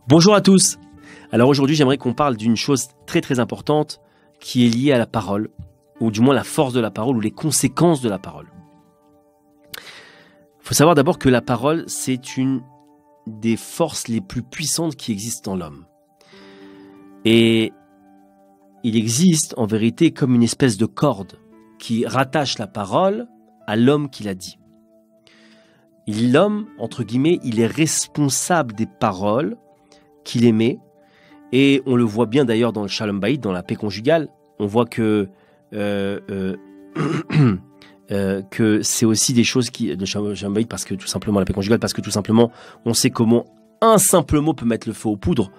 Bonjour à tous. Alors aujourd'hui, j'aimerais qu'on parle d'une chose très très importante qui est liée à la parole, ou du moins la force de la parole, ou les conséquences de la parole. Il faut savoir d'abord que la parole, c'est une des forces les plus puissantes qui existent dans l'homme. Et il existe en vérité comme une espèce de corde qui rattache la parole à l'homme qui l'a dit. L'homme, entre guillemets, il est responsable des paroles qu'il émet, et on le voit bien d'ailleurs dans le Shalom Bayit, dans la paix conjugale. On voit que c'est aussi des choses qui, le Shalom Bayit, parce que tout simplement la paix conjugale, parce que tout simplement on sait comment un simple mot peut mettre le feu aux poudres,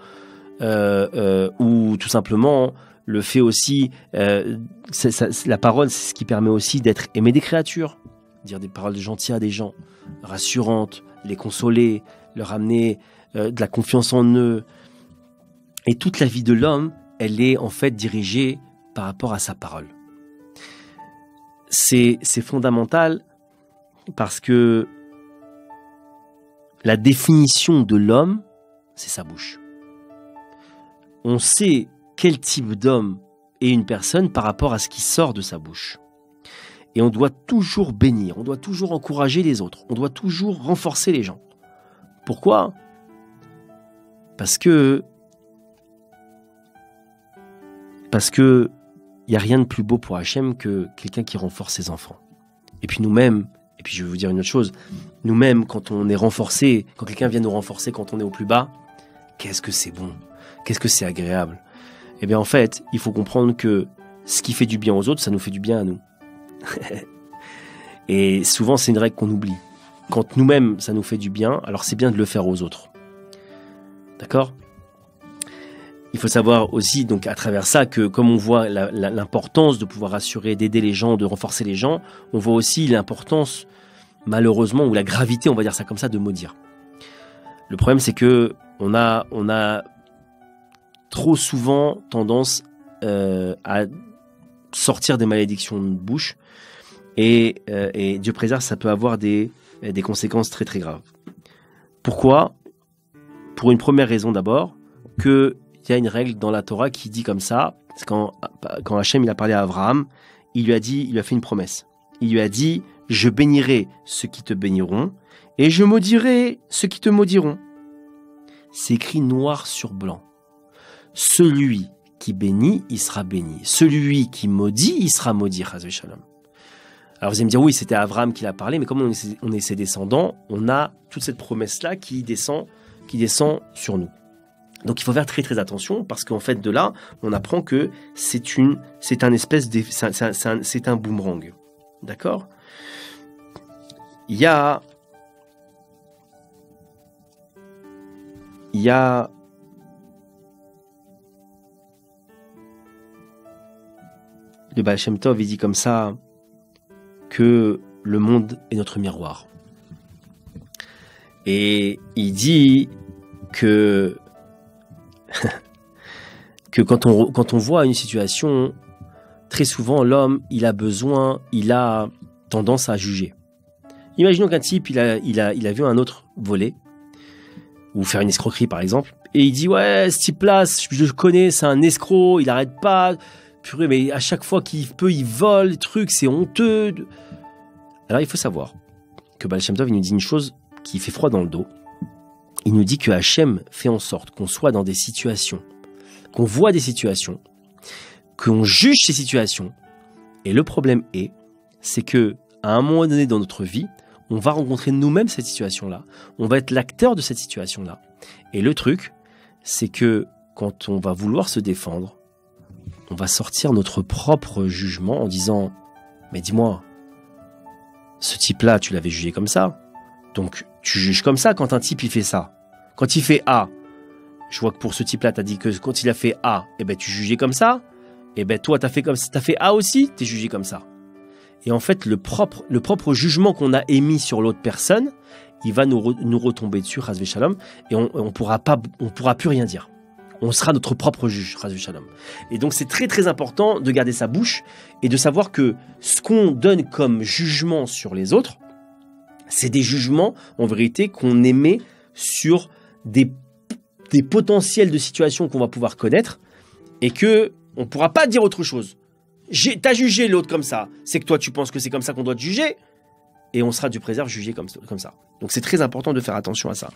ou tout simplement le fait aussi, la parole, c'est ce qui permet aussi d'être aimé des créatures, dire des paroles gentilles à des gens, rassurantes, les consoler, leur amener de la confiance en eux. Et toute la vie de l'homme, elle est en fait dirigée par rapport à sa parole. C'est fondamental parce que la définition de l'homme, c'est sa bouche. On sait quel type d'homme est une personne par rapport à ce qui sort de sa bouche. Et on doit toujours bénir, on doit toujours encourager les autres, on doit toujours renforcer les gens. Pourquoi ? Parce que il n'y a rien de plus beau pour Hachem que quelqu'un qui renforce ses enfants. Et puis nous-mêmes, et puis je vais vous dire une autre chose, nous-mêmes, quand on est renforcé, quand quelqu'un vient nous renforcer quand on est au plus bas, qu'est-ce que c'est bon, qu'est-ce que c'est agréable. Eh bien en fait, il faut comprendre que ce qui fait du bien aux autres, ça nous fait du bien à nous. Et souvent, c'est une règle qu'on oublie. Quand nous-mêmes, ça nous fait du bien, alors c'est bien de le faire aux autres. D'accord ? Il faut savoir aussi, donc, à travers ça, que comme on voit l'importance de pouvoir assurer, d'aider les gens, de renforcer les gens, on voit aussi l'importance, malheureusement, ou la gravité, on va dire ça comme ça, de maudire. Le problème, c'est que on a trop souvent tendance à sortir des malédictions de bouche, et Dieu préserve, ça peut avoir des conséquences très très graves. Pourquoi ? Pour une première raison d'abord, qu'il y a une règle dans la Torah qui dit comme ça, c'est quand Hachem il a parlé à Abraham, il lui a fait une promesse. Il lui a dit, je bénirai ceux qui te béniront, et je maudirai ceux qui te maudiront. C'est écrit noir sur blanc. Celui qui bénit, il sera béni. Celui qui maudit, il sera maudit. Shalom. Alors vous allez me dire, oui, c'était Abraham qui l'a parlé, mais comme on est ses descendants, on a toute cette promesse-là qui descend sur nous. Donc il faut faire très très attention, parce qu'en fait de là, on apprend que c'est un boomerang. D'accord ? Il y a le Baal Shem Tov, il dit comme ça que le monde est notre miroir. Et il dit que quand on voit une situation, très souvent l'homme, il a tendance à juger. Imaginons qu'un type, il a vu un autre voler, ou faire une escroquerie par exemple, et il dit, ouais, ce type-là, je le connais, c'est un escroc, il arrête pas, purée, mais à chaque fois qu'il peut, il vole, les trucs, c'est honteux. Alors il faut savoir que Baal Shem Tov, il nous dit une chose qui fait froid dans le dos. Il nous dit que Hachem fait en sorte qu'on soit dans des situations, qu'on voit des situations, qu'on juge ces situations. Et le problème c'est que à un moment donné dans notre vie, on va rencontrer nous-mêmes cette situation-là. On va être l'acteur de cette situation-là. Et le truc, c'est que quand on va vouloir se défendre, on va sortir notre propre jugement en disant « Mais dis-moi, ce type-là, tu l'avais jugé comme ça. Donc, tu juges comme ça quand un type, il fait ça. Quand il fait A, je vois que pour ce type-là, tu as dit que quand il a fait A, eh ben, tu jugeais comme ça. Eh ben, toi, tu as fait A aussi, tu es jugé comme ça. » Et en fait, le propre jugement qu'on a émis sur l'autre personne, il va nous retomber dessus, Chas v'Shalom, et on pourra plus rien dire. On sera notre propre juge, Chas v'Shalom. Et donc, c'est très très important de garder sa bouche et de savoir que ce qu'on donne comme jugement sur les autres, c'est des jugements, en vérité, qu'on émet sur des des potentiels de situations qu'on va pouvoir connaître et que on pourra pas dire autre chose. T'as jugé l'autre comme ça, c'est que toi tu penses que c'est comme ça qu'on doit te juger et on sera du préserve jugé comme ça. Donc c'est très important de faire attention à ça.